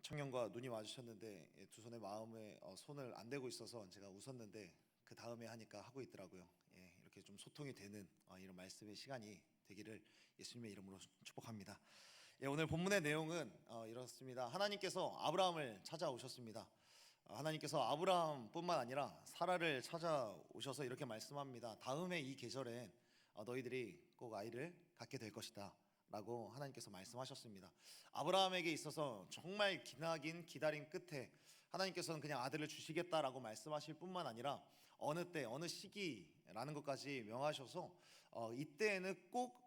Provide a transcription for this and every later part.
청년과 눈이 마주쳤는데 두 손에 마음에 손을 안 대고 있어서 제가 웃었는데 그 다음에 하니까 하고 있더라고요. 이렇게 좀 소통이 되는 이런 말씀의 시간이 되기를 예수님의 이름으로 축복합니다. 오늘 본문의 내용은 이렇습니다. 하나님께서 아브라함을 찾아오셨습니다. 하나님께서 아브라함뿐만 아니라 사라를 찾아오셔서 이렇게 말씀합니다. 다음에 이 계절엔 너희들이 꼭 아이를 갖게 될 것이다 라고 하나님께서 말씀하셨습니다. 아브라함에게 있어서 정말 기나긴 기다림 끝에 하나님께서는 그냥 아들을 주시겠다라고 말씀하실 뿐만 아니라 어느 때 어느 시기라는 것까지 명하셔서 이때에는 꼭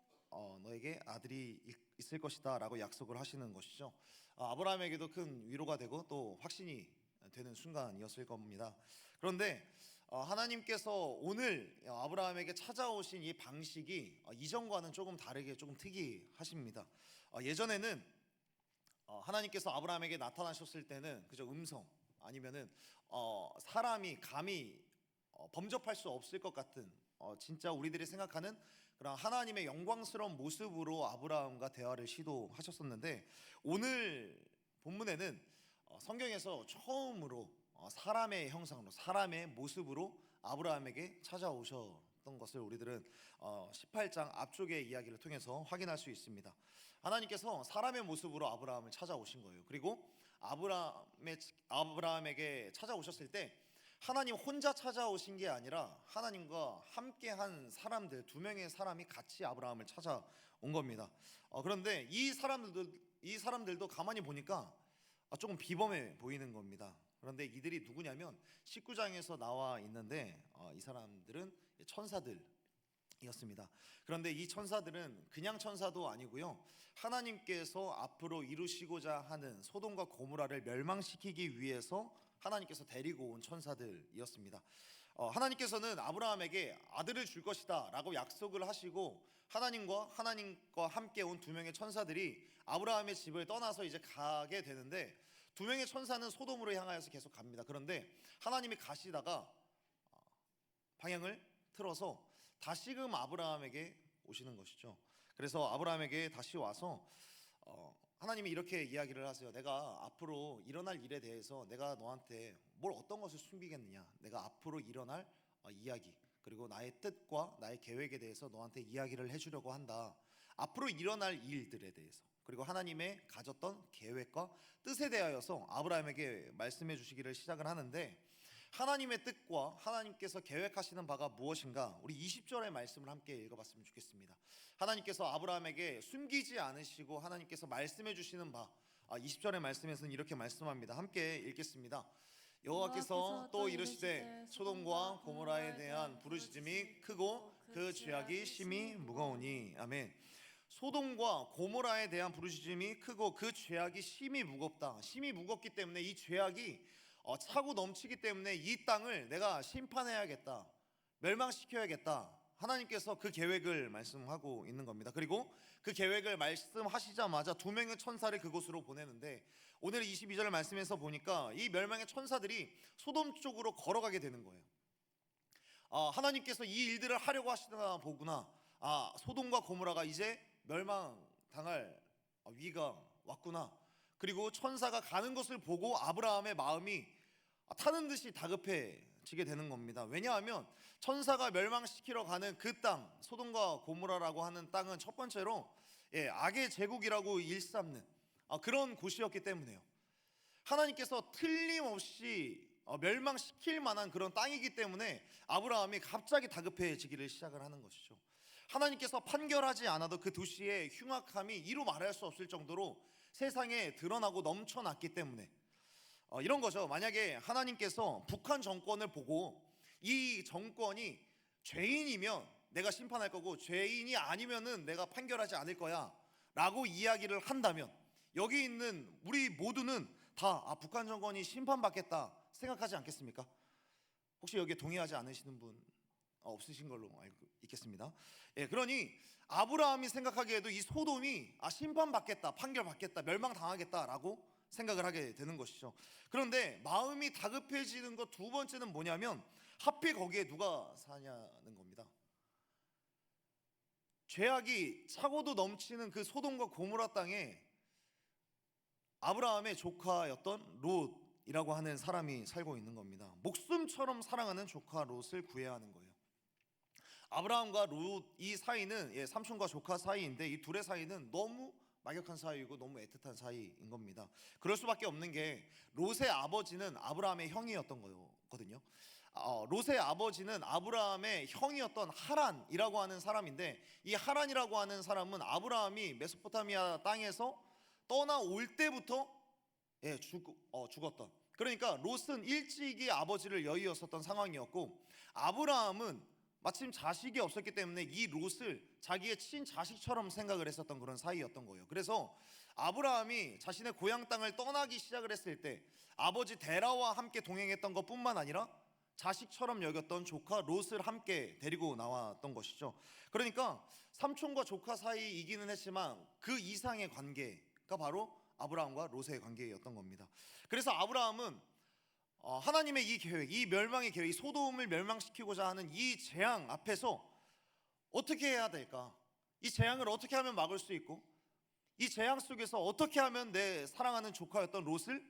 너에게 아들이 있을 것이다 라고 약속을 하시는 것이죠. 아브라함에게도 큰 위로가 되고 또 확신이 되는 순간이었을 겁니다. 그런데 하나님께서 오늘 아브라함에게 찾아오신 이 방식이 이전과는 조금 다르게 조금 특이하십니다. 예전에는 하나님께서 아브라함에게 나타나셨을 때는 그저 음성 아니면은 사람이 감히 범접할 수 없을 것 같은 진짜 우리들이 생각하는 그런 하나님의 영광스러운 모습으로 아브라함과 대화를 시도하셨었는데, 오늘 본문에는 성경에서 처음으로 사람의 형상으로 사람의 모습으로 아브라함에게 찾아오셨던 것을 우리들은 18장 앞쪽의 이야기를 통해서 확인할 수 있습니다. 하나님께서 사람의 모습으로 아브라함을 찾아오신 거예요. 그리고 아브라함에게 찾아오셨을 때 하나님 혼자 찾아오신 게 아니라 하나님과 함께한 사람들, 두 명의 사람이 같이 아브라함을 찾아온 겁니다. 그런데 이 사람들도 가만히 보니까 조금 비범해 보이는 겁니다. 그런데 이들이 누구냐면 19장에서 나와 있는데 이 사람들은 천사들이었습니다. 그런데 이 천사들은 그냥 천사도 아니고요, 하나님께서 앞으로 이루시고자 하는 소돔과 고모라를 멸망시키기 위해서 하나님께서 데리고 온 천사들이었습니다. 하나님께서는 아브라함에게 아들을 줄 것이다 라고 약속을 하시고 하나님과 함께 온 두 명의 천사들이 아브라함의 집을 떠나서 이제 가게 되는데, 두 명의 천사는 소돔으로 향하여서 계속 갑니다. 그런데 하나님이 가시다가 방향을 틀어서 다시금 아브라함에게 오시는 것이죠. 그래서 아브라함에게 다시 와서 하나님이 이렇게 이야기를 하세요. 내가 앞으로 일어날 일에 대해서 내가 너한테 어떤 것을 숨기겠느냐, 내가 앞으로 일어날 이야기 그리고 나의 뜻과 나의 계획에 대해서 너한테 이야기를 해주려고 한다. 앞으로 일어날 일들에 대해서, 그리고 하나님의 가졌던 계획과 뜻에 대하여서 아브라함에게 말씀해 주시기를 시작을 하는데, 하나님의 뜻과 하나님께서 계획하시는 바가 무엇인가, 우리 20절의 말씀을 함께 읽어봤으면 좋겠습니다. 하나님께서 아브라함에게 숨기지 않으시고 하나님께서 말씀해 주시는 바, 20절의 말씀에서는 이렇게 말씀합니다. 함께 읽겠습니다. 여호와께서 또 이르시되 소돔과 고모라에 대한 부르짖음이 크고 그 죄악이 심히 무거우니. 아멘. 소돔과 고모라에 대한 부르짖음이 크고 그 죄악이 심히 무겁다. 심히 무겁기 때문에 이 죄악이 차고 넘치기 때문에 이 땅을 내가 심판해야겠다, 멸망시켜야겠다. 하나님께서 그 계획을 말씀하고 있는 겁니다. 그리고 그 계획을 말씀하시자마자 두 명의 천사를 그곳으로 보내는데, 오늘 22절 말씀에서 보니까 이 멸망의 천사들이 소돔 쪽으로 걸어가게 되는 거예요. 하나님께서 이 일들을 하려고 하시나 보구나. 소돔과 고모라가 이제 멸망당할 위기가 왔구나. 그리고 천사가 가는 것을 보고 아브라함의 마음이 타는 듯이 다급해지게 되는 겁니다. 왜냐하면 천사가 멸망시키러 가는 그 땅, 소돔과 고모라라고 하는 땅은 첫 번째로 악의 제국이라고 일삼는 그런 곳이었기 때문에요. 하나님께서 틀림없이 멸망시킬 만한 그런 땅이기 때문에 아브라함이 갑자기 다급해지기를 시작을 하는 것이죠. 하나님께서 판결하지 않아도 그 도시의 흉악함이 이루 말할 수 없을 정도로 세상에 드러나고 넘쳐났기 때문에 이런 거죠. 만약에 하나님께서 북한 정권을 보고 이 정권이 죄인이면 내가 심판할 거고 죄인이 아니면은 내가 판결하지 않을 거야 라고 이야기를 한다면, 여기 있는 우리 모두는 다 북한 정권이 심판받겠다 생각하지 않겠습니까? 혹시 여기에 동의하지 않으시는 분 없으신 걸로 알고 있겠습니다. 그러니 아브라함이 생각하기에도 이 소돔이 심판받겠다, 판결받겠다, 멸망당하겠다라고 생각을 하게 되는 것이죠. 그런데 마음이 다급해지는 것 두 번째는 뭐냐면, 하필 거기에 누가 사냐는 겁니다. 죄악이 차고도 넘치는 그 소돔과 고모라 땅에 아브라함의 조카였던 롯이라고 하는 사람이 살고 있는 겁니다. 목숨처럼 사랑하는 조카 롯을 구해야 하는 거예요. 아브라함과 롯 이 사이는 삼촌과 조카 사이인데 이 둘의 사이는 너무 막역한 사이이고 너무 애틋한 사이인 겁니다. 그럴 수밖에 없는 게 롯의 아버지는 아브라함의 형이었던 거거든요. 롯의 아버지는 아브라함의 형이었던 하란이라고 하는 사람인데, 이 하란이라고 하는 사람은 아브라함이 메소포타미아 땅에서 떠나올 때부터 죽었던, 그러니까 롯은 일찍이 아버지를 여의었었던 상황이었고, 아브라함은 마침 자식이 없었기 때문에 이 롯을 자기의 친자식처럼 생각을 했었던 그런 사이였던 거예요. 그래서 아브라함이 자신의 고향 땅을 떠나기 시작을 했을 때 아버지 데라와 함께 동행했던 것뿐만 아니라 자식처럼 여겼던 조카 롯을 함께 데리고 나왔던 것이죠. 그러니까 삼촌과 조카 사이이기는 했지만 그 이상의 관계가 바로 아브라함과 롯의 관계였던 겁니다. 그래서 아브라함은 하나님의 이 계획, 이 멸망의 계획, 이 소돔을 멸망시키고자 하는 이 재앙 앞에서 어떻게 해야 될까? 이 재앙을 어떻게 하면 막을 수 있고, 이 재앙 속에서 어떻게 하면 내 사랑하는 조카였던 롯을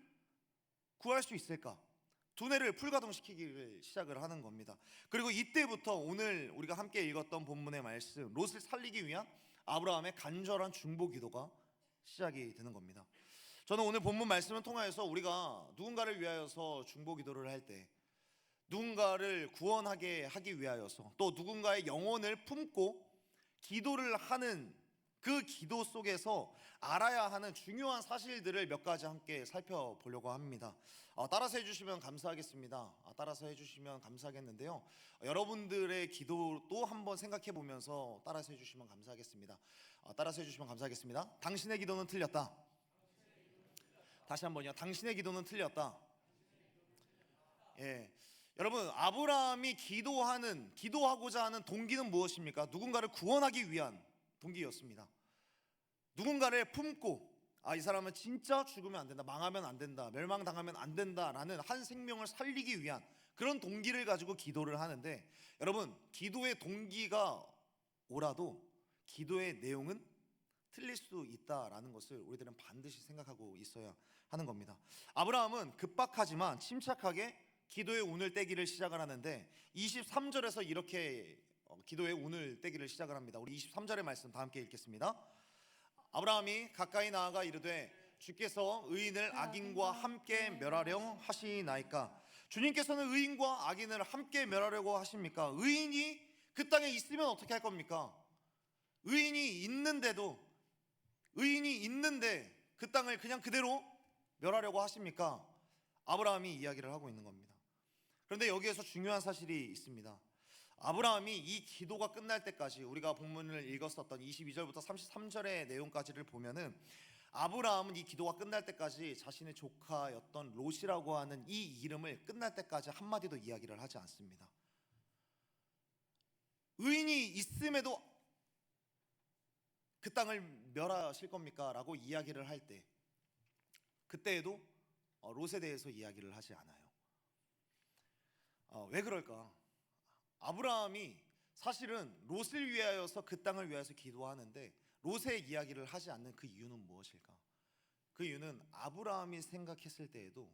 구할 수 있을까? 두뇌를 풀가동시키기를 시작을 하는 겁니다. 그리고 이때부터 오늘 우리가 함께 읽었던 본문의 말씀, 롯을 살리기 위한 아브라함의 간절한 중보 기도가 시작이 되는 겁니다. 저는 오늘 본문 말씀을 통하여서 우리가 누군가를 위하여서 중보 기도를 할 때, 누군가를 구원하게 하기 위하여서, 또 누군가의 영혼을 품고 기도를 하는 그 기도 속에서 알아야 하는 중요한 사실들을 몇 가지 함께 살펴보려고 합니다. 따라서 해주시면 감사하겠습니다. 따라서 해주시면 감사하겠는데요, 여러분들의 기도도 한번 생각해 보면서 따라서 해주시면 감사하겠습니다. 따라서 해주시면 감사하겠습니다. 당신의 기도는 틀렸다. 다시 한번요. 당신의 기도는 틀렸다. 여러분, 아브라함이 기도하고자 하는 동기는 무엇입니까? 누군가를 구원하기 위한 동기였습니다. 누군가를 품고 이 사람은 진짜 죽으면 안 된다, 망하면 안 된다, 멸망당하면 안 된다라는 한 생명을 살리기 위한 그런 동기를 가지고 기도를 하는데, 여러분, 기도의 동기가 옳아도 기도의 내용은 틀릴 수 있다라는 것을 우리들은 반드시 생각하고 있어야 하는 겁니다. 아브라함은 급박하지만 침착하게 기도의 운을 떼기를 시작을 하는데 23절에서 이렇게 기도의 운을 떼기를 시작을 합니다. 우리 23절의 말씀 다 함께 읽겠습니다. 아브라함이 가까이 나아가 이르되 주께서 의인을 악인과 함께 멸하려 하시나이까? 주님께서는 의인과 악인을 함께 멸하려고 하십니까? 의인이 그 땅에 있으면 어떻게 할 겁니까? 의인이 있는데 그 땅을 그냥 그대로 멸하려고 하십니까? 아브라함이 이야기를 하고 있는 겁니다. 그런데 여기에서 중요한 사실이 있습니다. 아브라함이 이 기도가 끝날 때까지, 우리가 본문을 읽었었던 22절부터 33절의 내용까지를 보면은 아브라함은 이 기도가 끝날 때까지 자신의 조카였던 롯이라고 하는 이 이름을 끝날 때까지 한마디도 이야기를 하지 않습니다. 의인이 있음에도 그 땅을 멸하실 겁니까? 라고 이야기를 할 때, 그때에도 롯에 대해서 이야기를 하지 않아요. 왜 그럴까? 아브라함이 사실은 롯을 위하여서, 그 땅을 위하여서 기도하는데 롯의 이야기를 하지 않는 그 이유는 무엇일까? 그 이유는 아브라함이 생각했을 때에도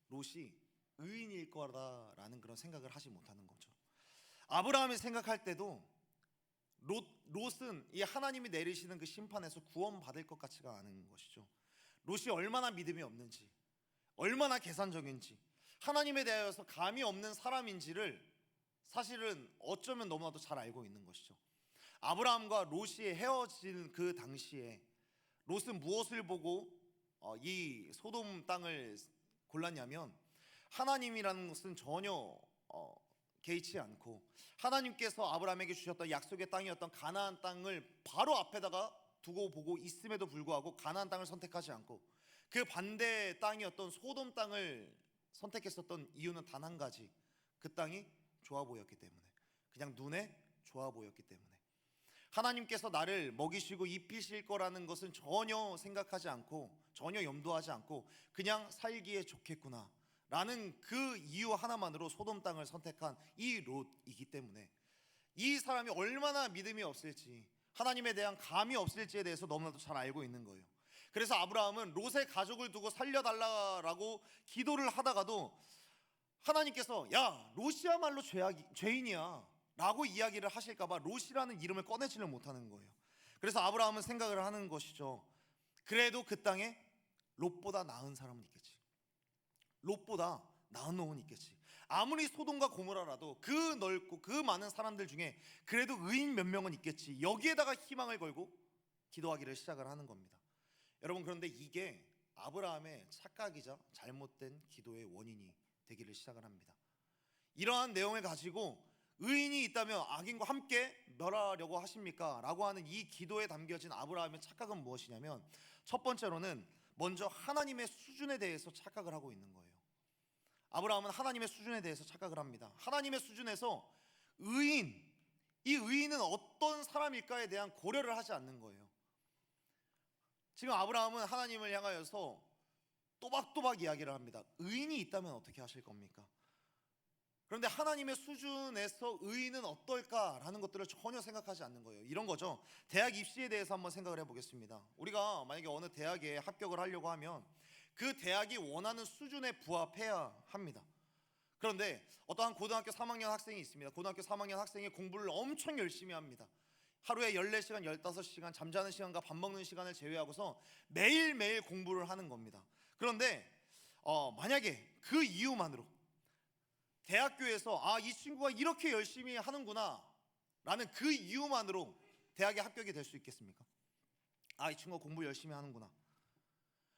롯이 의인일 거라는 그런 생각을 하지 못하는 거죠. 아브라함이 생각할 때도 롯은 이 하나님이 내리시는 그 심판에서 구원받을 것 같지가 않은 것이죠. 롯이 얼마나 믿음이 없는지, 얼마나 계산적인지, 하나님에 대하여서 감이 없는 사람인지를 사실은 어쩌면 너무나도 잘 알고 있는 것이죠. 아브라함과 롯이 헤어진 그 당시에 롯은 무엇을 보고 이 소돔 땅을 골랐냐면, 하나님이라는 것은 전혀 개의치 않고 하나님께서 아브라함에게 주셨던 약속의 땅이었던 가나안 땅을 바로 앞에다가 두고 보고 있음에도 불구하고 가나안 땅을 선택하지 않고 그 반대 땅이었던 소돔 땅을 선택했었던 이유는 단 한 가지, 그 땅이 좋아 보였기 때문에, 그냥 눈에 좋아 보였기 때문에, 하나님께서 나를 먹이시고 입히실 거라는 것은 전혀 생각하지 않고, 전혀 염두하지 않고 그냥 살기에 좋겠구나 라는 그 이유 하나만으로 소돔 땅을 선택한 이 롯이기 때문에, 이 사람이 얼마나 믿음이 없을지, 하나님에 대한 감이 없을지에 대해서 너무나도 잘 알고 있는 거예요. 그래서 아브라함은 롯의 가족을 두고 살려달라고 기도를 하다가도 하나님께서 야, 롯이야말로 죄인이야 라고 이야기를 하실까봐 롯이라는 이름을 꺼내지를 못하는 거예요. 그래서 아브라함은 생각을 하는 것이죠. 그래도 그 땅에 롯보다 나은 사람은 있겠지. 롯보다 나은 놈은 있겠지. 아무리 소돔과 고모라라도 그 넓고 그 많은 사람들 중에 그래도 의인 몇 명은 있겠지. 여기에다가 희망을 걸고 기도하기를 시작을 하는 겁니다. 여러분, 그런데 이게 아브라함의 착각이자 잘못된 기도의 원인이 되기를 시작을 합니다. 이러한 내용을 가지고 의인이 있다면 악인과 함께 멸하려고 하십니까? 라고 하는 이 기도에 담겨진 아브라함의 착각은 무엇이냐면, 첫 번째로는 먼저 하나님의 수준에 대해서 착각을 하고 있는 거예요. 아브라함은 하나님의 수준에 대해서 착각을 합니다. 하나님의 수준에서 이 의인은 어떤 사람일까에 대한 고려를 하지 않는 거예요. 지금 아브라함은 하나님을 향하여서 또박또박 이야기를 합니다. 의인이 있다면 어떻게 하실 겁니까? 그런데 하나님의 수준에서 의인은 어떨까라는 것들을 전혀 생각하지 않는 거예요. 이런 거죠. 대학 입시에 대해서 한번 생각을 해보겠습니다. 우리가 만약에 어느 대학에 합격을 하려고 하면 그 대학이 원하는 수준에 부합해야 합니다. 그런데 어떠한 고등학교 3학년 학생이 있습니다. 고등학교 3학년 학생이 공부를 엄청 열심히 합니다. 하루에 14시간, 15시간 잠자는 시간과 밥 먹는 시간을 제외하고서 매일매일 공부를 하는 겁니다. 그런데 만약에 그 이유만으로 대학교에서 이 친구가 이렇게 열심히 하는구나 라는 그 이유만으로 대학에 합격이 될 수 있겠습니까? 이 친구가 공부 열심히 하는구나.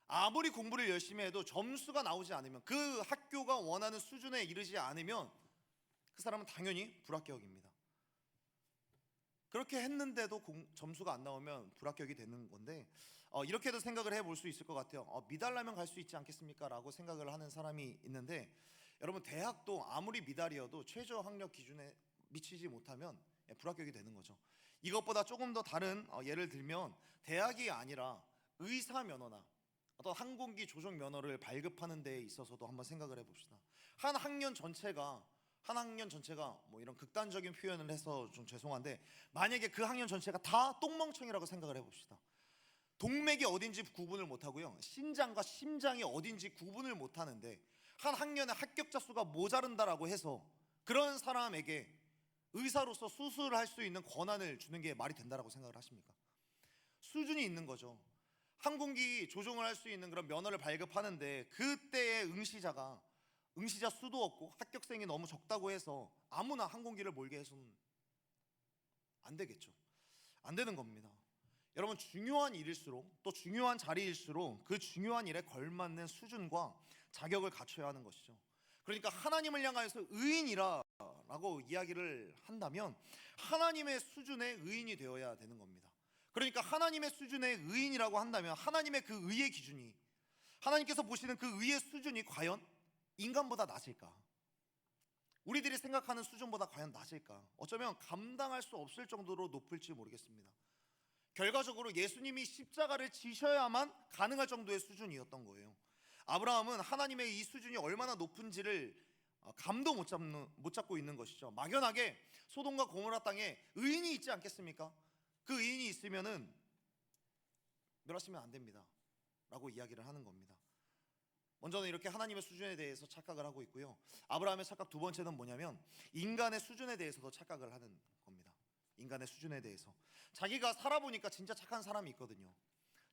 아무리 공부를 열심히 해도 점수가 나오지 않으면, 그 학교가 원하는 수준에 이르지 않으면 그 사람은 당연히 불합격입니다. 그렇게 했는데도 점수가 안 나오면 불합격이 되는 건데, 이렇게도 생각을 해볼 수 있을 것 같아요. 미달라면 갈 수 있지 않겠습니까? 라고 생각을 하는 사람이 있는데, 여러분, 대학도 아무리 미달이어도 최저 학력 기준에 미치지 못하면 불합격이 되는 거죠. 이것보다 조금 더 다른 예를 들면, 대학이 아니라 의사 면허나 어떤 항공기 조종 면허를 발급하는 데에 있어서도 한번 생각을 해봅시다. 한 학년 전체가 뭐 이런 극단적인 표현을 해서 좀 죄송한데, 만약에 그 학년 전체가 다 똥멍청이라고 생각을 해봅시다. 동맥이 어딘지 구분을 못하고요, 신장과 심장이 어딘지 구분을 못하는데 한 학년에 합격자 수가 모자른다라고 해서 그런 사람에게 의사로서 수술을 할 수 있는 권한을 주는 게 말이 된다라고 생각을 하십니까? 수준이 있는 거죠. 항공기 조종을 할 수 있는 그런 면허를 발급하는데 그때의 응시자 수도 없고 합격생이 너무 적다고 해서 아무나 항공기를 몰게 해서는 안 되겠죠. 안 되는 겁니다. 여러분, 중요한 일일수록, 또 중요한 자리일수록 그 중요한 일에 걸맞는 수준과 자격을 갖춰야 하는 것이죠. 그러니까 하나님을 향하여서 의인이라고 이야기를 한다면 하나님의 수준의 의인이 되어야 되는 겁니다. 그러니까 하나님의 수준의 의인이라고 한다면 하나님의 그 의의 기준이, 하나님께서 보시는 그 의의 수준이 과연 인간보다 낮을까? 우리들이 생각하는 수준보다 과연 낮을까? 어쩌면 감당할 수 없을 정도로 높을지 모르겠습니다. 결과적으로 예수님이 십자가를 지셔야만 가능할 정도의 수준이었던 거예요. 아브라함은 하나님의 이 수준이 얼마나 높은지를 감도 못 잡고 있는 것이죠. 막연하게 소돔과 고모라 땅에 의인이 있지 않겠습니까? 그 의인이 있으면은 멸하시면 안 됩니다 라고 이야기를 하는 겁니다. 먼저는 이렇게 하나님의 수준에 대해서 착각을 하고 있고요. 아브라함의 착각 두 번째는 뭐냐면 인간의 수준에 대해서도 착각을 하는 겁니다. 인간의 수준에 대해서 자기가 살아보니까 진짜 착한 사람이 있거든요.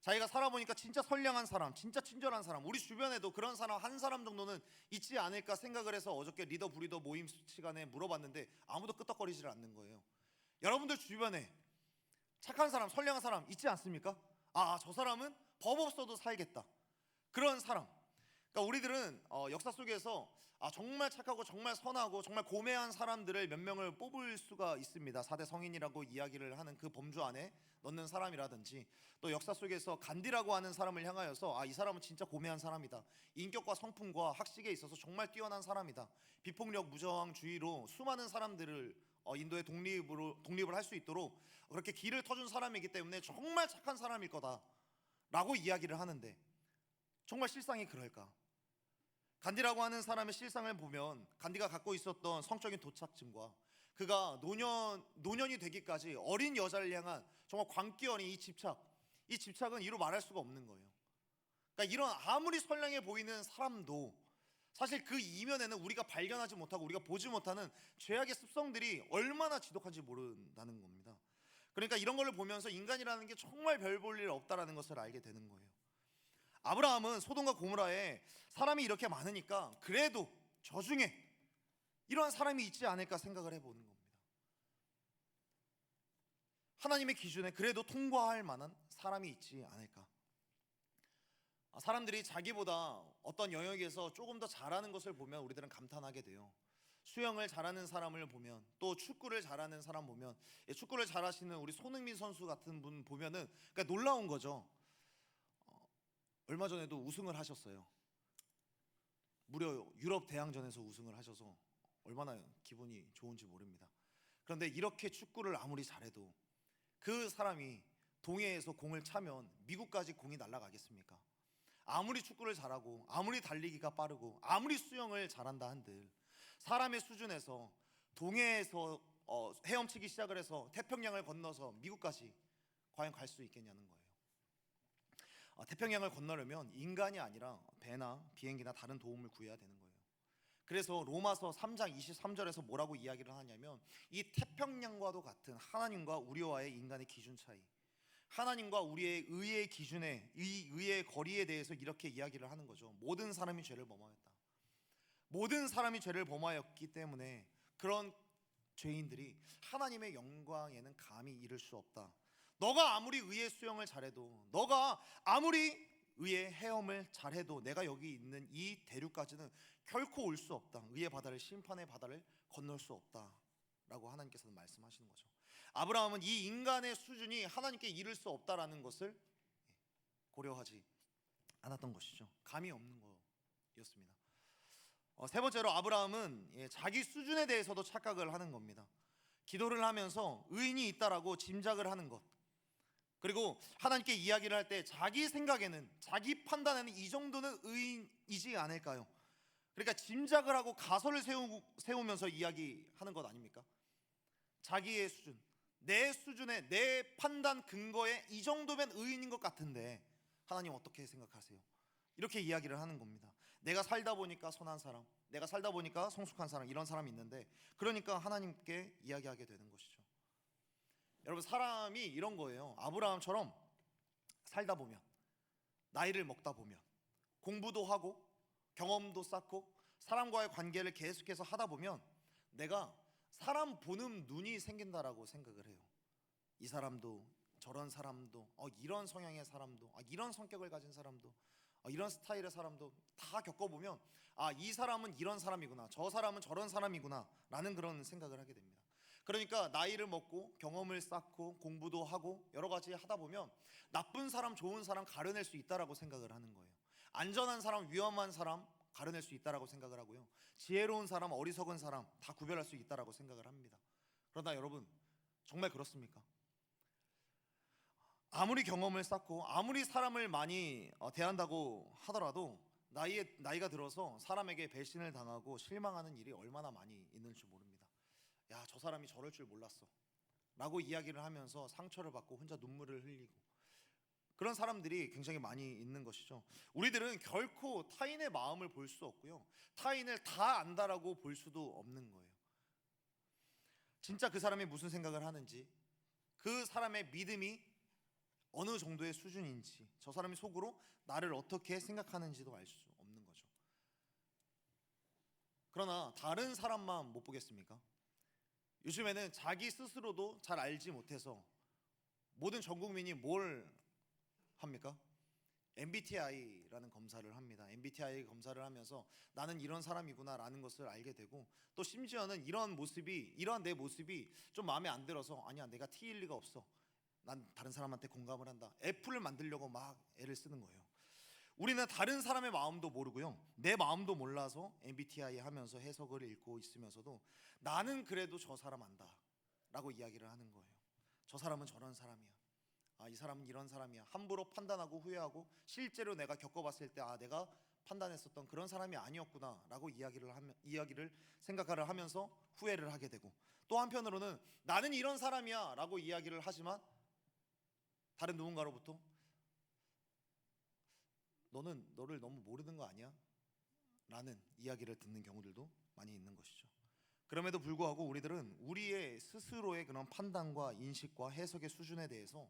자기가 살아보니까 진짜 선량한 사람, 진짜 친절한 사람, 우리 주변에도 그런 사람 한 사람 정도는 있지 않을까 생각을 해서 어저께 리더 브리더 모임 시간에 물어봤는데 아무도 끄떡거리질 않는 거예요. 여러분들 주변에 착한 사람, 선량한 사람 있지 않습니까? 저 사람은 법 없어도 살겠다, 그런 사람. 그러니까 우리들은 역사 속에서 정말 착하고 정말 선하고 정말 고매한 사람들을 몇 명을 뽑을 수가 있습니다. 4대 성인이라고 이야기를 하는 그 범주 안에 넣는 사람이라든지, 또 역사 속에서 간디라고 하는 사람을 향하여서 이 사람은 진짜 고매한 사람이다, 인격과 성품과 학식에 있어서 정말 뛰어난 사람이다, 비폭력 무저항주의로 수많은 사람들을 인도의 독립을 할 수 있도록 그렇게 길을 터준 사람이기 때문에 정말 착한 사람일 거다 라고 이야기를 하는데, 정말 실상이 그럴까? 간디라고 하는 사람의 실상을 보면 간디가 갖고 있었던 성적인 도착증과 그가 노년이 되기까지 어린 여자를 향한 정말 광기 어린 이 집착, 이 집착은 이루 말할 수가 없는 거예요. 그러니까 이런 아무리 선량해 보이는 사람도 사실 그 이면에는 우리가 발견하지 못하고 우리가 보지 못하는 죄악의 습성들이 얼마나 지독한지 모른다는 겁니다. 그러니까 이런 걸 보면서 인간이라는 게 정말 별 볼 일 없다라는 것을 알게 되는 거예요. 아브라함은 소돔과 고모라에 사람이 이렇게 많으니까 그래도 저 중에 이러한 사람이 있지 않을까 생각을 해보는 겁니다. 하나님의 기준에 그래도 통과할 만한 사람이 있지 않을까. 사람들이 자기보다 어떤 영역에서 조금 더 잘하는 것을 보면 우리들은 감탄하게 돼요. 수영을 잘하는 사람을 보면, 또 축구를 잘하는 사람 보면, 축구를 잘하시는 우리 손흥민 선수 같은 분 보면은 그러니까 놀라운 거죠. 얼마 전에도 우승을 하셨어요. 무려 유럽 대항전에서 우승을 하셔서 얼마나 기분이 좋은지 모릅니다. 그런데 이렇게 축구를 아무리 잘해도 그 사람이 동해에서 공을 차면 미국까지 공이 날아가겠습니까? 아무리 축구를 잘하고 아무리 달리기가 빠르고 아무리 수영을 잘한다 한들 사람의 수준에서 동해에서 헤엄치기 시작을 해서 태평양을 건너서 미국까지 과연 갈 수 있겠냐는 거예요. 태평양을 건너려면 인간이 아니라 배나 비행기나 다른 도움을 구해야 되는 거예요. 그래서 로마서 3장 23절에서 뭐라고 이야기를 하냐면 이 태평양과도 같은 하나님과 우리와의 인간의 기준 차이, 하나님과 우리의 의의 기준에, 이 의의 거리에 대해서 이렇게 이야기를 하는 거죠. 모든 사람이 죄를 범하였다. 모든 사람이 죄를 범하였기 때문에 그런 죄인들이 하나님의 영광에는 감히 이를 수 없다. 너가 아무리 의의 수영을 잘해도, 너가 아무리 의의 헤엄을 잘해도 내가 여기 있는 이 대륙까지는 결코 올 수 없다. 의의 바다를, 심판의 바다를 건널 수 없다 라고 하나님께서는 말씀하시는 거죠. 아브라함은 이 인간의 수준이 하나님께 이를 수 없다라는 것을 고려하지 않았던 것이죠. 감이 없는 거였습니다. 세 번째로 아브라함은 자기 수준에 대해서도 착각을 하는 겁니다. 기도를 하면서 의인이 있다라고 짐작을 하는 것, 그리고 하나님께 이야기를 할 때 자기 생각에는, 자기 판단에는 이 정도는 의인이지 않을까요? 그러니까 짐작을 하고 가설을 세우면서 이야기하는 것 아닙니까? 자기의 수준, 내 수준에, 내 판단 근거에 이 정도면 의인인 것 같은데 하나님 어떻게 생각하세요? 이렇게 이야기를 하는 겁니다. 내가 살다 보니까 선한 사람, 내가 살다 보니까 성숙한 사람, 이런 사람이 있는데 그러니까 하나님께 이야기하게 되는 것이죠. 여러분, 사람이 이런 거예요. 아브라함처럼 살다 보면, 나이를 먹다 보면, 공부도 하고 경험도 쌓고 사람과의 관계를 계속해서 하다 보면 내가 사람 보는 눈이 생긴다라고 생각을 해요. 이 사람도 저런 사람도, 이런 성향의 사람도, 이런 성격을 가진 사람도, 이런 스타일의 사람도 다 겪어보면 이 사람은 이런 사람이구나, 저 사람은 저런 사람이구나 라는 그런 생각을 하게 됩니다. 그러니까 나이를 먹고 경험을 쌓고 공부도 하고 여러 가지 하다 보면 나쁜 사람, 좋은 사람 가려낼 수 있다라고 생각을 하는 거예요. 안전한 사람, 위험한 사람 가려낼 수 있다라고 생각을 하고요. 지혜로운 사람, 어리석은 사람 다 구별할 수 있다라고 생각을 합니다. 그러나 여러분, 정말 그렇습니까? 아무리 경험을 쌓고 아무리 사람을 많이 대한다고 하더라도 나이가 들어서 사람에게 배신을 당하고 실망하는 일이 얼마나 많이 있는지 모릅니다. 야, 저 사람이 저럴 줄 몰랐어 라고 이야기를 하면서 상처를 받고 혼자 눈물을 흘리고, 그런 사람들이 굉장히 많이 있는 것이죠. 우리들은 결코 타인의 마음을 볼 수 없고요, 타인을 다 안다라고 볼 수도 없는 거예요. 진짜 그 사람이 무슨 생각을 하는지, 그 사람의 믿음이 어느 정도의 수준인지, 저 사람이 속으로 나를 어떻게 생각하는지도 알 수 없는 거죠. 그러나 다른 사람만 못 보겠습니까? 요즘에는 자기 스스로도 잘 알지 못해서 모든 전 국민이 뭘 합니까? MBTI라는 검사를 합니다. MBTI 검사를 하면서 나는 이런 사람이구나 라는 것을 알게 되고, 또 심지어는 이러한 내 모습이 좀 마음에 안 들어서 아니야, 내가 T일 리가 없어, 난 다른 사람한테 공감을 한다, F를 만들려고 막 애를 쓰는 거예요. 우리는 다른 사람의 마음도 모르고요, 내 마음도 몰라서 MBTI 하면서 해석을 읽고 있으면서도 나는 그래도 저 사람 안다 라고 이야기를 하는 거예요. 저 사람은 저런 사람이야, 이 사람은 이런 사람이야, 함부로 판단하고 후회하고 실제로 내가 겪어봤을 때 내가 판단했었던 그런 사람이 아니었구나 라고 이야기를 생각을 하면서 후회를 하게 되고, 또 한편으로는 나는 이런 사람이야 라고 이야기를 하지만 다른 누군가로부터 너는 너를 너무 모르는 거 아니야? 라는 이야기를 듣는 경우들도 많이 있는 것이죠. 그럼에도 불구하고 우리들은 우리의 스스로의 그런 판단과 인식과 해석의 수준에 대해서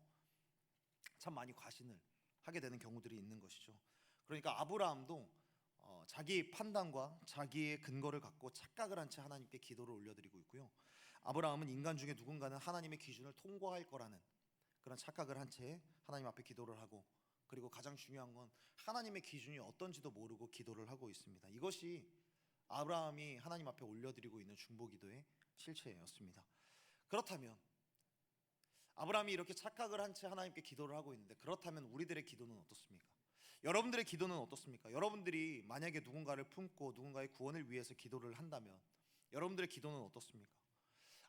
참 많이 과신을 하게 되는 경우들이 있는 것이죠. 그러니까 아브라함도 자기 판단과 자기의 근거를 갖고 착각을 한 채 하나님께 기도를 올려드리고 있고요. 아브라함은 인간 중에 누군가는 하나님의 기준을 통과할 거라는 그런 착각을 한 채 하나님 앞에 기도를 하고, 그리고 가장 중요한 건 하나님의 기준이 어떤지도 모르고 기도를 하고 있습니다. 이것이 아브라함이 하나님 앞에 올려드리고 있는 중보기도의 실체였습니다. 그렇다면 아브라함이 이렇게 착각을 한 채 하나님께 기도를 하고 있는데, 그렇다면 우리들의 기도는 어떻습니까? 여러분들의 기도는 어떻습니까? 여러분들이 만약에 누군가를 품고 누군가의 구원을 위해서 기도를 한다면 여러분들의 기도는 어떻습니까?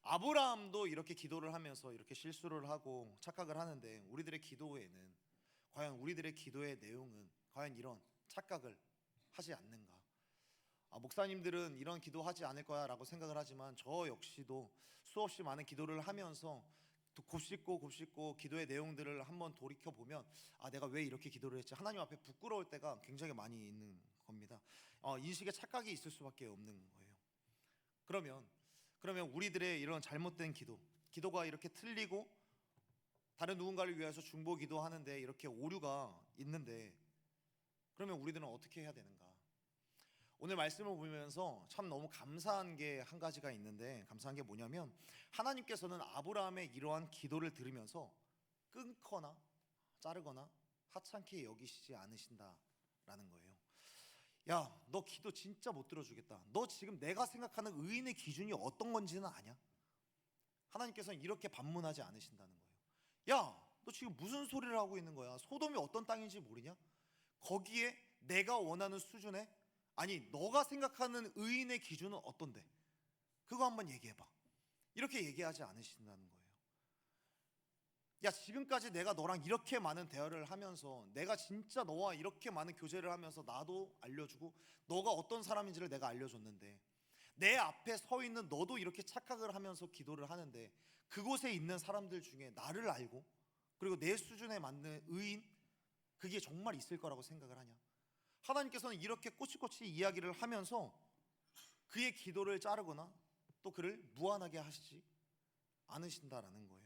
아브라함도 이렇게 기도를 하면서 이렇게 실수를 하고 착각을 하는데, 우리들의 기도에는 과연 우리들의 기도의 내용은 과연 이런 착각을 하지 않는가? 목사님들은 이런 기도하지 않을 거야 라고 생각을 하지만, 저 역시도 수없이 많은 기도를 하면서 곱씹고 기도의 내용들을 한번 돌이켜보면, 내가 왜 이렇게 기도를 했지? 하나님 앞에 부끄러울 때가 굉장히 많이 있는 겁니다. 인식에 착각이 있을 수밖에 없는 거예요. 그러면 우리들의 이런 잘못된 기도가 이렇게 틀리고 다른 누군가를 위해서 중보 기도하는데 이렇게 오류가 있는데, 그러면 우리들은 어떻게 해야 되는가? 오늘 말씀을 보면서 참 너무 감사한 게 한 가지가 있는데, 감사한 게 뭐냐면 하나님께서는 아브라함의 이러한 기도를 들으면서 끊거나 자르거나 하찮게 여기시지 않으신다라는 거예요. 야, 너 기도 진짜 못 들어주겠다. 너 지금 내가 생각하는 의인의 기준이 어떤 건지는 아냐? 하나님께서는 이렇게 반문하지 않으신다는 거예요. 야, 너 지금 무슨 소리를 하고 있는 거야? 소돔이 어떤 땅인지 모르냐? 거기에 내가 원하는 수준의, 아니 너가 생각하는 의인의 기준은 어떤데? 그거 한번 얘기해봐. 이렇게 얘기하지 않으신다는 거예요. 야, 지금까지 내가 너랑 이렇게 많은 대화를 하면서, 내가 진짜 너와 이렇게 많은 교제를 하면서 나도 알려주고 너가 어떤 사람인지를 내가 알려줬는데, 내 앞에 서 있는 너도 이렇게 착각을 하면서 기도를 하는데, 그곳에 있는 사람들 중에 나를 알고 그리고 내 수준에 맞는 의인, 그게 정말 있을 거라고 생각을 하냐? 하나님께서는 이렇게 꼬치꼬치 이야기를 하면서 그의 기도를 자르거나 또 그를 무안하게 하시지 않으신다라는 거예요.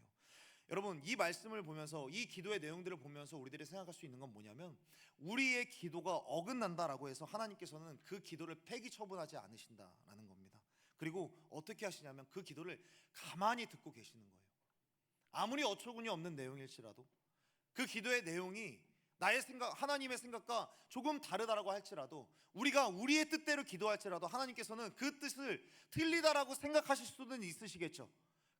여러분, 이 말씀을 보면서, 이 기도의 내용들을 보면서 우리들이 생각할 수 있는 건 뭐냐면, 우리의 기도가 어긋난다라고 해서 하나님께서는 그 기도를 폐기 처분하지 않으신다라는 겁니다. 그리고 어떻게 하시냐면 그 기도를 가만히 듣고 계시는 거예요. 아무리 어처구니 없는 내용일지라도 그 기도의 내용이 나의 생각, 하나님의 생각과 조금 다르다라고 할지라도, 우리가 우리의 뜻대로 기도할지라도 하나님께서는 그 뜻을 틀리다라고 생각하실 수는 있으시겠죠.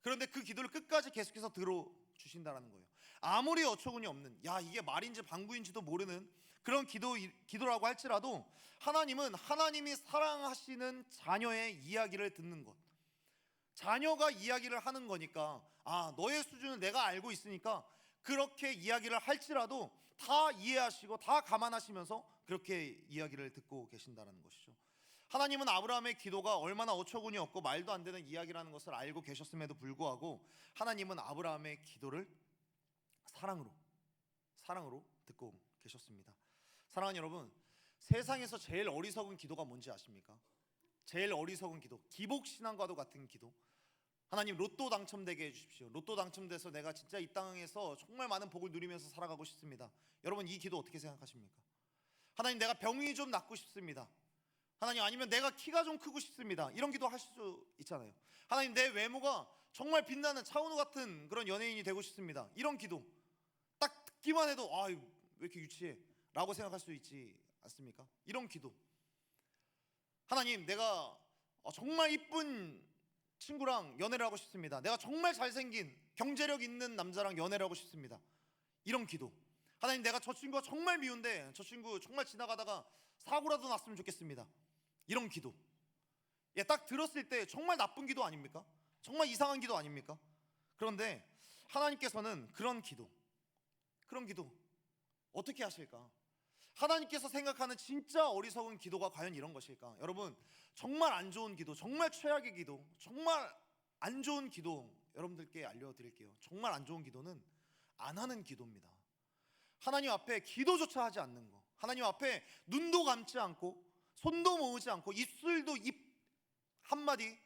그런데 그 기도를 끝까지 계속해서 들어주신다는 거예요. 아무리 어처구니 없는, 야 이게 말인지 방구인지도 모르는 그런 기도라고 할지라도, 하나님은 하나님이 사랑하시는 자녀의 이야기를 듣는 것, 자녀가 이야기를 하는 거니까, 너의 수준은 내가 알고 있으니까 그렇게 이야기를 할지라도 다 이해하시고 다 감안하시면서 그렇게 이야기를 듣고 계신다는 것이죠. 하나님은 아브라함의 기도가 얼마나 어처구니 없고 말도 안 되는 이야기라는 것을 알고 계셨음에도 불구하고, 하나님은 아브라함의 기도를 사랑으로 듣고 계셨습니다. 사랑하는 여러분, 세상에서 제일 어리석은 기도가 뭔지 아십니까? 제일 어리석은 기도, 기복신앙과도 같은 기도. 하나님, 로또 당첨되게 해주십시오. 로또 당첨돼서 내가 진짜 이 땅에서 정말 많은 복을 누리면서 살아가고 싶습니다. 여러분, 이 기도 어떻게 생각하십니까? 하나님, 내가 병이 좀 낫고 싶습니다. 하나님, 아니면 내가 키가 좀 크고 싶습니다. 이런 기도 하실 수 있잖아요. 하나님, 내 외모가 정말 빛나는 차은우 같은 그런 연예인이 되고 싶습니다. 이런 기도 딱 듣기만 해도 왜 이렇게 유치해 라고 생각할 수 있지 않습니까? 이런 기도. 하나님, 내가 정말 이쁜 친구랑 연애를 하고 싶습니다. 내가 정말 잘생긴 경제력 있는 남자랑 연애를 하고 싶습니다. 이런 기도. 하나님, 내가 저 친구가 정말 미운데 저 친구 정말 지나가다가 사고라도 났으면 좋겠습니다. 이런 기도. 딱 들었을 때 정말 나쁜 기도 아닙니까? 정말 이상한 기도 아닙니까? 그런데 하나님께서는 그런 기도 어떻게 하실까? 하나님께서 생각하는 진짜 어리석은 기도가 과연 이런 것일까? 여러분, 정말 안 좋은 기도, 정말 최악의 기도, 정말 안 좋은 기도 여러분들께 알려드릴게요. 정말 안 좋은 기도는 안 하는 기도입니다. 하나님 앞에 기도조차 하지 않는 거, 하나님 앞에 눈도 감지 않고 손도 모으지 않고 입술도 입 한마디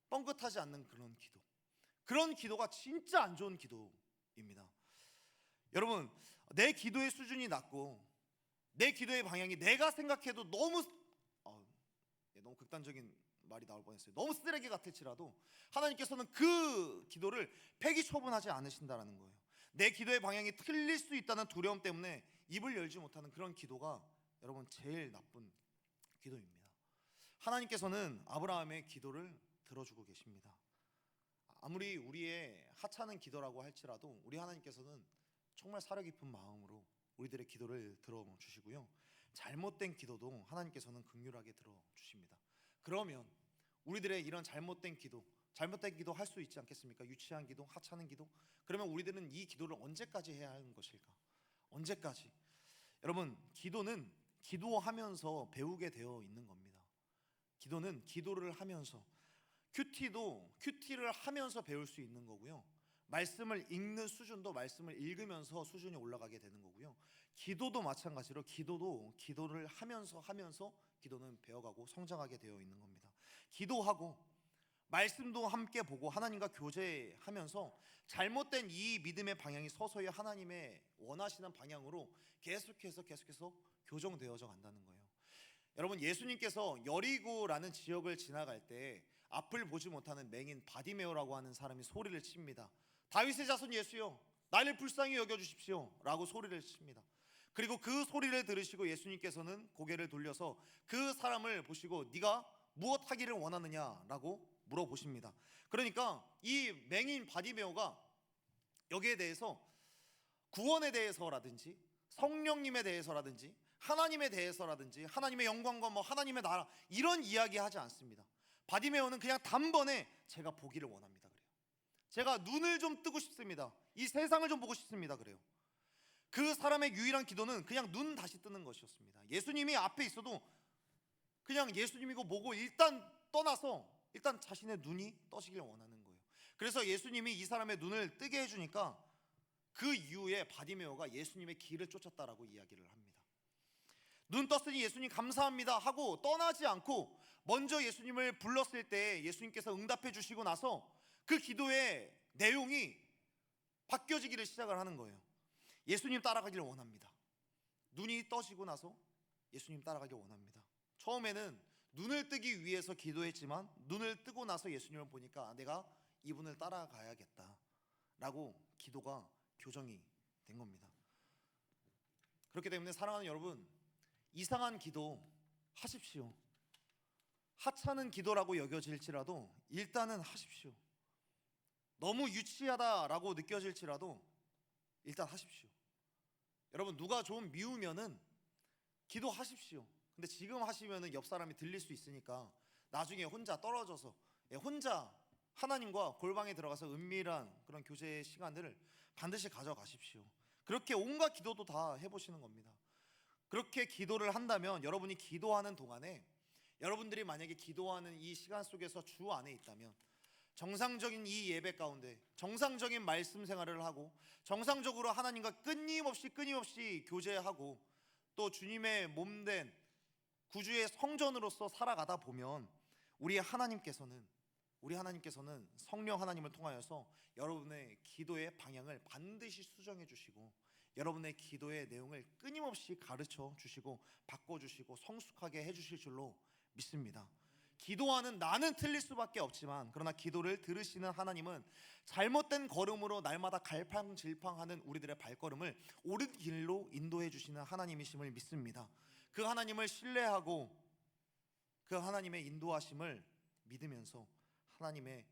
뻥긋하지 않는 그런 기도. 그런 기도가 진짜 안 좋은 기도입니다. 여러분, 내 기도의 수준이 낮고 내 기도의 방향이 내가 생각해도 너무 극단적인 말이 나올 뻔했어요. 너무 쓰레기 같을지라도 하나님께서는 그 기도를 폐기 처분하지 않으신다라는 거예요. 내 기도의 방향이 틀릴 수 있다는 두려움 때문에 입을 열지 못하는 그런 기도가 여러분 제일 나쁜 기도입니다. 하나님께서는 아브라함의 기도를 들어주고 계십니다. 아무리 우리의 하찮은 기도라고 할지라도 우리 하나님께서는 정말 사려 깊은 마음으로 우리들의 기도를 들어주시고요, 잘못된 기도도 하나님께서는 긍휼하게 들어주십니다. 그러면 우리들의 이런 잘못된 기도 할 수 있지 않겠습니까? 유치한 기도, 하찮은 기도. 그러면 우리들은 이 기도를 언제까지 해야 하는 것일까? 언제까지? 여러분, 기도는 기도하면서 배우게 되어 있는 겁니다. 기도는 기도를 하면서, 큐티를 하면서 배울 수 있는 거고요, 말씀을 읽는 수준도 말씀을 읽으면서 수준이 올라가게 되는 거고요, 기도도 마찬가지로 기도를 하면서 기도는 배워가고 성장하게 되어 있는 겁니다. 기도하고 말씀도 함께 보고 하나님과 교제하면서 잘못된 이 믿음의 방향이 서서히 하나님의 원하시는 방향으로 계속해서 교정되어져 간다는 거예요. 여러분, 예수님께서 여리고라는 지역을 지나갈 때 앞을 보지 못하는 맹인 바디메오라고 하는 사람이 소리를 칩니다. 다윗의 자손 예수여, 나를 불쌍히 여겨주십시오 라고 소리를 칩니다. 그리고 그 소리를 들으시고 예수님께서는 고개를 돌려서 그 사람을 보시고 네가 무엇 하기를 원하느냐라고 물어보십니다. 그러니까 이 맹인 바디메오가 여기에 대해서 구원에 대해서라든지 성령님에 대해서라든지 하나님에 대해서라든지 하나님의 영광과 하나님의 나라 이런 이야기 하지 않습니다. 바디메오는 그냥 단번에 제가 보기를 원합니다 그래요. 제가 눈을 좀 뜨고 싶습니다. 이 세상을 좀 보고 싶습니다 그래요. 그 사람의 유일한 기도는 그냥 눈 다시 뜨는 것이었습니다. 예수님이 앞에 있어도 그냥 예수님이고 뭐고 일단 떠나서 일단 자신의 눈이 떠지길 원하는 거예요. 그래서 예수님이 이 사람의 눈을 뜨게 해주니까 그 이후에 바디메오가 예수님의 길을 쫓았다라고 이야기를 합니다. 눈 떴으니 예수님 감사합니다 하고 떠나지 않고 먼저 예수님을 불렀을 때 예수님께서 응답해 주시고 나서 그 기도의 내용이 바뀌어지기를 시작을 하는 거예요. 예수님 따라가기를 원합니다. 눈이 떠지고 나서 예수님 따라가길 원합니다. 처음에는 눈을 뜨기 위해서 기도했지만 눈을 뜨고 나서 예수님을 보니까 내가 이분을 따라가야겠다 라고 기도가 교정이 된 겁니다. 그렇기 때문에 사랑하는 여러분, 이상한 기도 하십시오. 하찮은 기도라고 여겨질지라도 일단은 하십시오. 너무 유치하다라고 느껴질지라도 일단 하십시오. 여러분, 누가 좀 미우면은 기도하십시오. 근데 지금 하시면은 옆 사람이 들릴 수 있으니까 나중에 혼자 떨어져서 혼자 하나님과 골방에 들어가서 은밀한 그런 교제의 시간들을 반드시 가져가십시오. 그렇게 온갖 기도도 다 해보시는 겁니다. 그렇게 기도를 한다면 여러분이 기도하는 동안에 여러분들이 만약에 기도하는 이 시간 속에서 주 안에 있다면 정상적인 이 예배 가운데 정상적인 말씀 생활을 하고 정상적으로 하나님과 끊임없이 교제하고 또 주님의 몸된 구주의 성전으로서 살아가다 보면 우리 하나님께서는 성령 하나님을 통하여서 여러분의 기도의 방향을 반드시 수정해 주시고 여러분의 기도의 내용을 끊임없이 가르쳐 주시고 바꿔 주시고 성숙하게 해 주실 줄로 믿습니다. 기도하는 나는 틀릴 수밖에 없지만 그러나 기도를 들으시는 하나님은 잘못된 걸음으로 날마다 갈팡질팡하는 우리들의 발걸음을 옳은 길로 인도해 주시는 하나님이심을 믿습니다. 그 하나님을 신뢰하고 그 하나님의 인도하심을 믿으면서 하나님의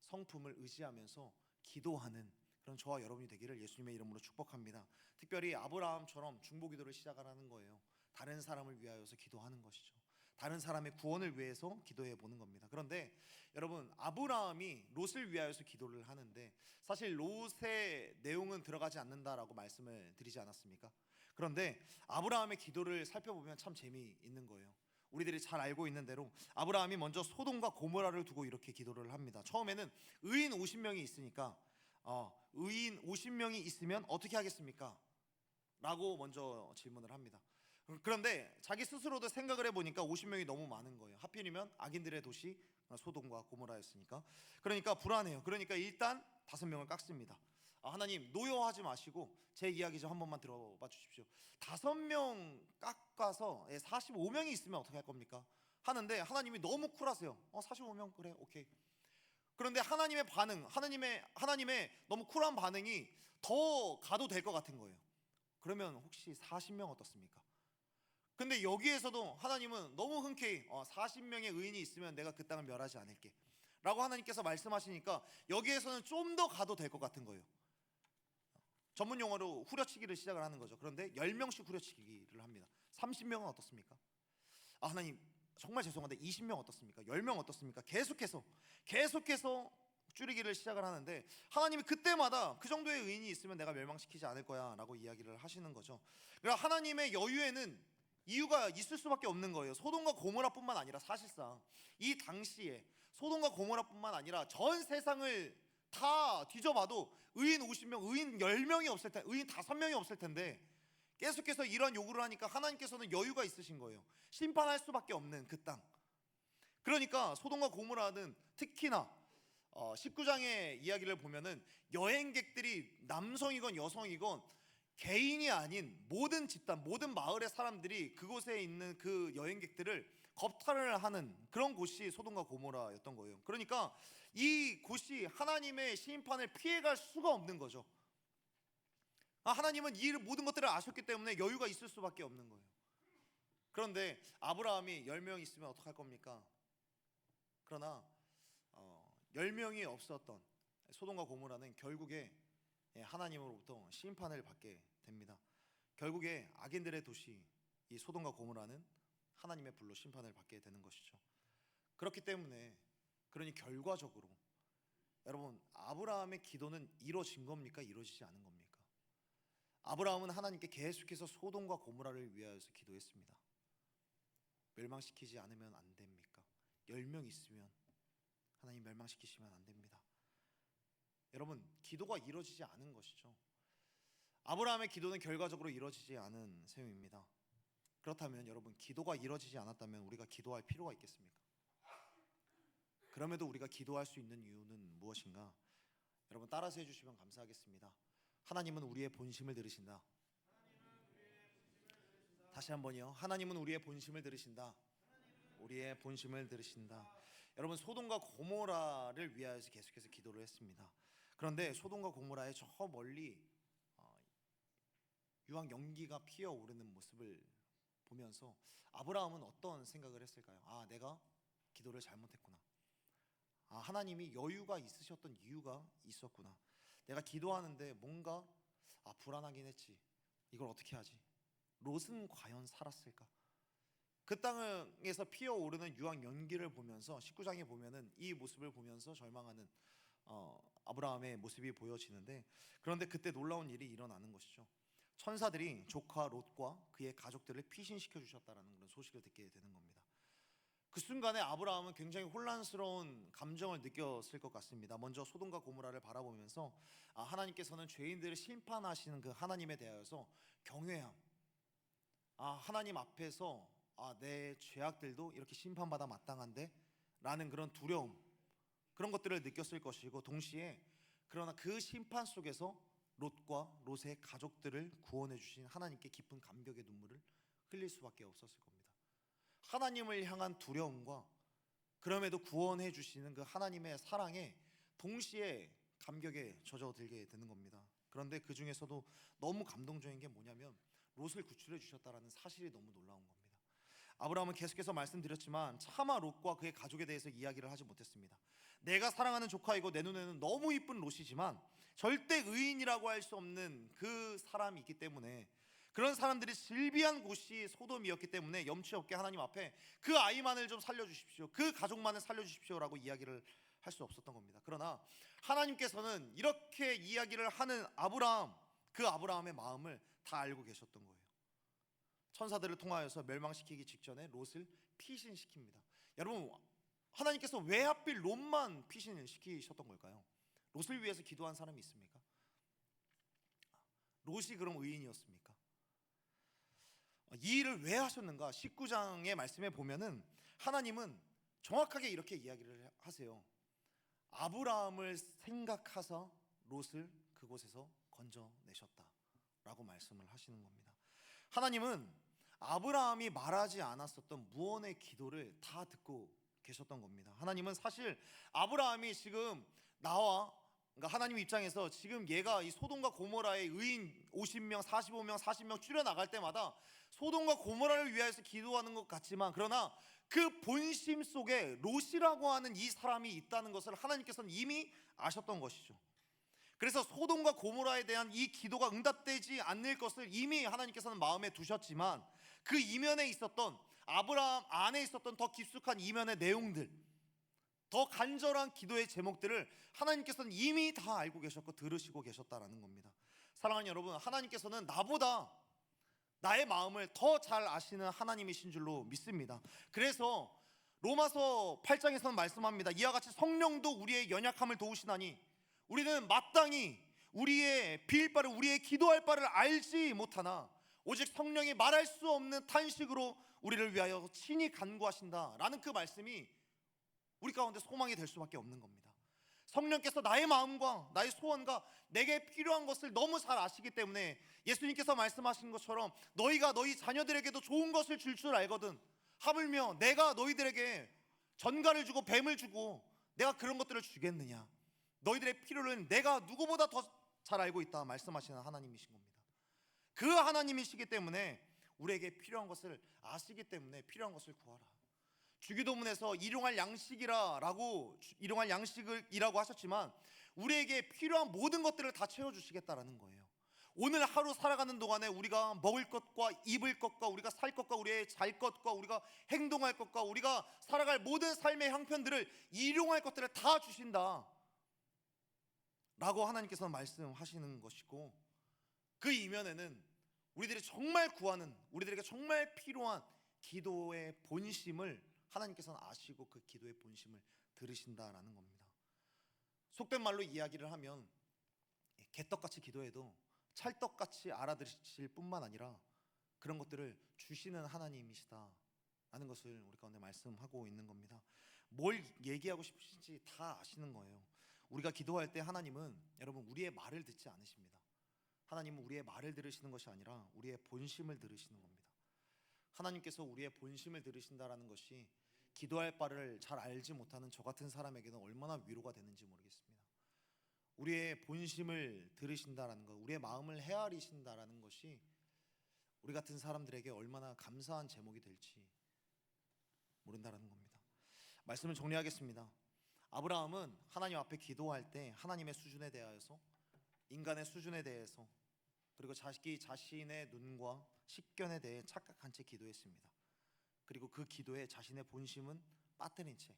성품을 의지하면서 기도하는 그런 저와 여러분이 되기를 예수님의 이름으로 축복합니다. 특별히 아브라함처럼 중보기도를 시작하라는 거예요. 다른 사람을 위하여서 기도하는 것이죠. 다른 사람의 구원을 위해서 기도해 보는 겁니다. 그런데 여러분, 아브라함이 롯을 위하여서 기도를 하는데 사실 롯의 내용은 들어가지 않는다라고 말씀을 드리지 않았습니까? 그런데 아브라함의 기도를 살펴보면 참 재미있는 거예요. 우리들이 잘 알고 있는 대로 아브라함이 먼저 소돔과 고모라를 두고 이렇게 기도를 합니다. 처음에는 의인 50명이 있으니까 의인 50명이 있으면 어떻게 하겠습니까? 라고 먼저 질문을 합니다. 그런데 자기 스스로도 생각을 해보니까 50명이 너무 많은 거예요. 하필이면 악인들의 도시 소돔과 고모라였으니까. 그러니까 불안해요. 그러니까 일단 5명을 깎습니다. 하나님, 노여워하지 마시고 제 이야기 좀 한 번만 들어봐 주십시오. 5명 깎아서 45명이 있으면 어떻게 할 겁니까? 하는데 하나님이 너무 쿨하세요. 45명 그래, 오케이. 그런데 하나님의 반응, 하나님의 너무 쿨한 반응이 더 가도 될 것 같은 거예요. 그러면 혹시 40명 어떻습니까? 근데 여기에서도 하나님은 너무 흔쾌히 40명의 의인이 있으면 내가 그 땅을 멸하지 않을게 라고 하나님께서 말씀하시니까 여기에서는 좀 더 가도 될 것 같은 거예요. 전문 용어로 후려치기를 시작을 하는 거죠. 그런데 10명씩 후려치기를 합니다. 30명은 어떻습니까? 하나님 정말 죄송한데 20명 어떻습니까? 10명 어떻습니까? 계속해서 줄이기를 시작을 하는데 하나님이 그때마다 그 정도의 의인이 있으면 내가 멸망시키지 않을 거야 라고 이야기를 하시는 거죠. 그러니까 하나님의 여유에는 이유가 있을 수밖에 없는 거예요. 소돔과 고모라뿐만 아니라 사실상 이 당시에 소돔과 고모라뿐만 아니라 전 세상을 다 뒤져봐도 의인 50명, 의인 10명이 없을 텐데, 의인 5명이 없을 텐데 계속해서 이런 요구를 하니까 하나님께서는 여유가 있으신 거예요. 심판할 수밖에 없는 그 땅. 그러니까 소돔과 고모라는 특히나 19장의 이야기를 보면은 여행객들이 남성이건 여성이건 개인이 아닌 모든 집단, 모든 마을의 사람들이 그곳에 있는 그 여행객들을 겁탈을 하는 그런 곳이 소돔과 고모라였던 거예요. 그러니까 이 곳이 하나님의 심판을 피해갈 수가 없는 거죠. 하나님은 이 모든 것들을 아셨기 때문에 여유가 있을 수밖에 없는 거예요. 그런데 아브라함이 10명 있으면 어떡할 겁니까? 그러나 10명이 없었던 소돔과 고모라는 결국에 하나님으로부터 심판을 받게 됩니다. 결국에 악인들의 도시 이 소돔과 고모라는 하나님의 불로 심판을 받게 되는 것이죠. 그렇기 때문에 그러니 결과적으로 여러분, 아브라함의 기도는 이루어진 겁니까? 이루어지지 않은 겁니까? 아브라함은 하나님께 계속해서 소돔과 고모라를 위하여서 기도했습니다. 멸망시키지 않으면 안 됩니까? 10명 있으면 하나님 멸망시키시면 안 됩니다. 여러분, 기도가 이루어지지 않은 것이죠. 아브라함의 기도는 결과적으로 이루어지지 않은 셈입니다. 그렇다면 여러분, 기도가 이루어지지 않았다면 우리가 기도할 필요가 있겠습니까? 그럼에도 우리가 기도할 수 있는 이유는 무엇인가? 여러분, 따라서 해주시면 감사하겠습니다. 하나님은 우리의 본심을 들으신다. 다시 한번요. 하나님은 우리의 본심을 들으신다. 우리의 본심을 들으신다. 여러분, 소돔과 고모라를 위하여서 계속해서 기도를 했습니다. 그런데 소돔과 고모라의 저 멀리 유황 연기가 피어오르는 모습을 보면서 아브라함은 어떤 생각을 했을까요? 내가 기도를 잘못했구나. 하나님이 여유가 있으셨던 이유가 있었구나. 내가 기도하는데 뭔가 불안하긴 했지. 이걸 어떻게 하지? 롯은 과연 살았을까? 그 땅에서 피어오르는 유황 연기를 보면서 19장에 보면은 이 모습을 보면서 절망하는 아브라함의 모습이 보여지는데, 그런데 그때 놀라운 일이 일어나는 것이죠. 천사들이 조카 롯과 그의 가족들을 피신시켜 주셨다라는 그런 소식을 듣게 되는 겁니다. 그 순간에 아브라함은 굉장히 혼란스러운 감정을 느꼈을 것 같습니다. 먼저 소돔과 고모라를 바라보면서 하나님께서는 죄인들을 심판하시는 그 하나님에 대하여서 경외함, 하나님 앞에서 내 죄악들도 이렇게 심판받아 마땅한데? 라는 그런 두려움, 그런 것들을 느꼈을 것이고, 동시에 그러나 그 심판 속에서 롯과 롯의 가족들을 구원해 주신 하나님께 깊은 감격의 눈물을 흘릴 수밖에 없었을 겁니다. 하나님을 향한 두려움과 그럼에도 구원해 주시는 그 하나님의 사랑에 동시에 감격에 젖어들게 되는 겁니다. 그런데 그 중에서도 너무 감동적인 게 뭐냐면 롯을 구출해 주셨다라는 사실이 너무 놀라운 겁니다. 아브라함은 계속해서 말씀드렸지만 차마 롯과 그의 가족에 대해서 이야기를 하지 못했습니다. 내가 사랑하는 조카이고 내 눈에는 너무 이쁜 롯이지만 절대 의인이라고 할 수 없는 그 사람이 있기 때문에, 그런 사람들이 즐비한 곳이 소돔이었기 때문에 염치 없게 하나님 앞에 그 아이만을 좀 살려주십시오, 그 가족만을 살려주십시오라고 이야기를 할 수 없었던 겁니다. 그러나 하나님께서는 이렇게 이야기를 하는 그 아브라함의 마음을 다 알고 계셨던 거예요. 천사들을 통하여서 멸망시키기 직전에 롯을 피신시킵니다. 여러분, 하나님께서 왜 하필 롯만 피신을 시키셨던 걸까요? 롯을 위해서 기도한 사람이 있습니까? 롯이 그럼 의인이었습니까? 이 일을 왜 하셨는가? 19장의 말씀에 보면은 하나님은 정확하게 이렇게 이야기를 하세요. 아브라함을 생각하사 롯을 그곳에서 건져내셨다라고 말씀을 하시는 겁니다. 하나님은 아브라함이 말하지 않았었던 무언의 기도를 다 듣고 계셨던 겁니다. 하나님은 사실 아브라함이 지금 그러니까 하나님 입장에서 지금 얘가 이 소돔과 고모라의 의인 50명, 45명, 40명 줄여나갈 때마다 소돔과 고모라를 위하여서 기도하는 것 같지만, 그러나 그 본심 속에 롯이라고 하는 이 사람이 있다는 것을 하나님께서는 이미 아셨던 것이죠. 그래서 소돔과 고모라에 대한 이 기도가 응답되지 않을 것을 이미 하나님께서는 마음에 두셨지만, 그 이면에 있었던 아브라함 안에 있었던 더 깊숙한 이면의 내용들, 더 간절한 기도의 제목들을 하나님께서는 이미 다 알고 계셨고 들으시고 계셨다라는 겁니다. 사랑하는 여러분, 하나님께서는 나보다 나의 마음을 더 잘 아시는 하나님이신 줄로 믿습니다. 그래서 로마서 8장에서는 말씀합니다. 이와 같이 성령도 우리의 연약함을 도우시나니 우리는 마땅히 우리의 빌 바를, 우리의 기도할 바를 알지 못하나 오직 성령이 말할 수 없는 탄식으로 우리를 위하여 친히 간구하신다라는 그 말씀이 우리 가운데 소망이 될 수밖에 없는 겁니다. 성령께서 나의 마음과 나의 소원과 내게 필요한 것을 너무 잘 아시기 때문에 예수님께서 말씀하신 것처럼 너희가 너희 자녀들에게도 좋은 것을 줄 알거든 하물며 내가 너희들에게 전갈을 주고 뱀을 주고 내가 그런 것들을 주겠느냐? 너희들의 필요를 내가 누구보다 더 잘 알고 있다 말씀하시는 하나님이신 겁니다. 그 하나님이시기 때문에 우리에게 필요한 것을 아시기 때문에 필요한 것을 구하라. 주기도문에서 일용할 양식이라고 하셨지만 우리에게 필요한 모든 것들을 다 채워주시겠다라는 거예요. 오늘 하루 살아가는 동안에 우리가 먹을 것과 입을 것과 우리가 살 것과 우리의 잘 것과 우리가 행동할 것과 우리가 살아갈 모든 삶의 형편들을 일용할 것들을 다 주신다 라고 하나님께서 말씀하시는 것이고, 그 이면에는 우리들이 정말 구하는, 우리들에게 정말 필요한 기도의 본심을 하나님께서는 아시고 그 기도의 본심을 들으신다라는 겁니다. 속된 말로 이야기를 하면 개떡같이 기도해도 찰떡같이 알아들으실 뿐만 아니라 그런 것들을 주시는 하나님이시다라는 것을 우리 가운데 말씀하고 있는 겁니다. 뭘 얘기하고 싶으신지 다 아시는 거예요. 우리가 기도할 때 하나님은, 여러분, 우리의 말을 듣지 않으십니다. 하나님은 우리의 말을 들으시는 것이 아니라 우리의 본심을 들으시는 겁니다. 하나님께서 우리의 본심을 들으신다라는 것이 기도할 바를 잘 알지 못하는 저 같은 사람에게는 얼마나 위로가 되는지 모르겠습니다. 우리의 본심을 들으신다라는 것, 우리의 마음을 헤아리신다라는 것이 우리 같은 사람들에게 얼마나 감사한 제목이 될지 모른다라는 겁니다. 말씀을 정리하겠습니다. 아브라함은 하나님 앞에 기도할 때 하나님의 수준에 대하여서, 인간의 수준에 대해서, 그리고 자기 자신의 눈과 식견에 대해 착각한 채 기도했습니다. 그리고 그 기도에 자신의 본심은 빠뜨린 채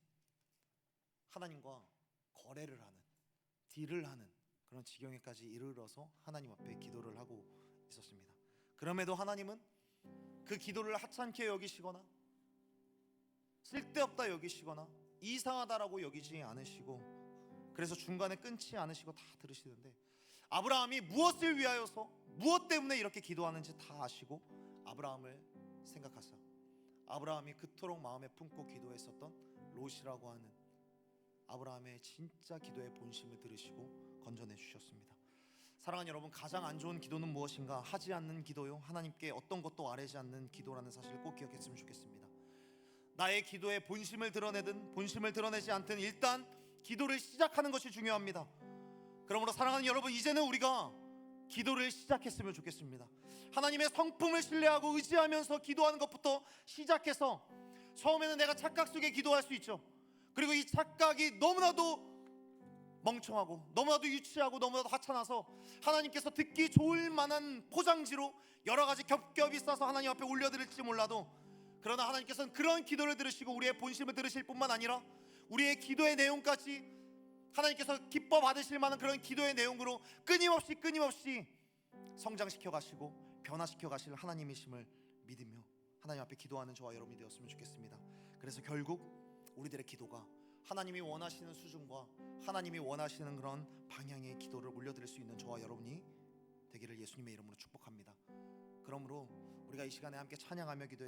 하나님과 거래를 하는, 딜을 하는 그런 지경에까지 이르러서 하나님 앞에 기도를 하고 있었습니다. 그럼에도 하나님은 그 기도를 하찮게 여기시거나 쓸데없다 여기시거나 이상하다라고 여기지 않으시고, 그래서 중간에 끊지 않으시고 다 들으시는데, 아브라함이 무엇을 위하여서 무엇 때문에 이렇게 기도하는지 다 아시고 아브라함을 생각하사 아브라함이 그토록 마음에 품고 기도했었던 롯이라고 하는 아브라함의 진짜 기도의 본심을 들으시고 건져내 주셨습니다. 사랑하는 여러분, 가장 안 좋은 기도는 무엇인가? 하지 않는 기도요, 하나님께 어떤 것도 아뢰지 않는 기도라는 사실을 꼭 기억했으면 좋겠습니다. 나의 기도의 본심을 드러내든 본심을 드러내지 않든 일단 기도를 시작하는 것이 중요합니다. 그러므로 사랑하는 여러분, 이제는 우리가 기도를 시작했으면 좋겠습니다. 하나님의 성품을 신뢰하고 의지하면서 기도하는 것부터 시작해서, 처음에는 내가 착각 속에 기도할 수 있죠. 그리고 이 착각이 너무나도 멍청하고 너무나도 유치하고 너무나도 하찮아서 하나님께서 듣기 좋을 만한 포장지로 여러 가지 겹겹이 싸서 하나님 앞에 올려드릴지 몰라도, 그러나 하나님께서는 그런 기도를 들으시고 우리의 본심을 들으실 뿐만 아니라 우리의 기도의 내용까지 하나님께서 기뻐 받으실 만한 그런 기도의 내용으로 끊임없이 성장시켜 가시고 변화시켜 가실 하나님이심을 믿으며 하나님 앞에 기도하는 저와 여러분이 되었으면 좋겠습니다. 그래서 결국 우리들의 기도가 하나님이 원하시는 수준과 하나님이 원하시는 그런 방향의 기도를 올려드릴 수 있는 저와 여러분이 되기를 예수님의 이름으로 축복합니다. 그러므로 우리가 이 시간에 함께 찬양하며 기도해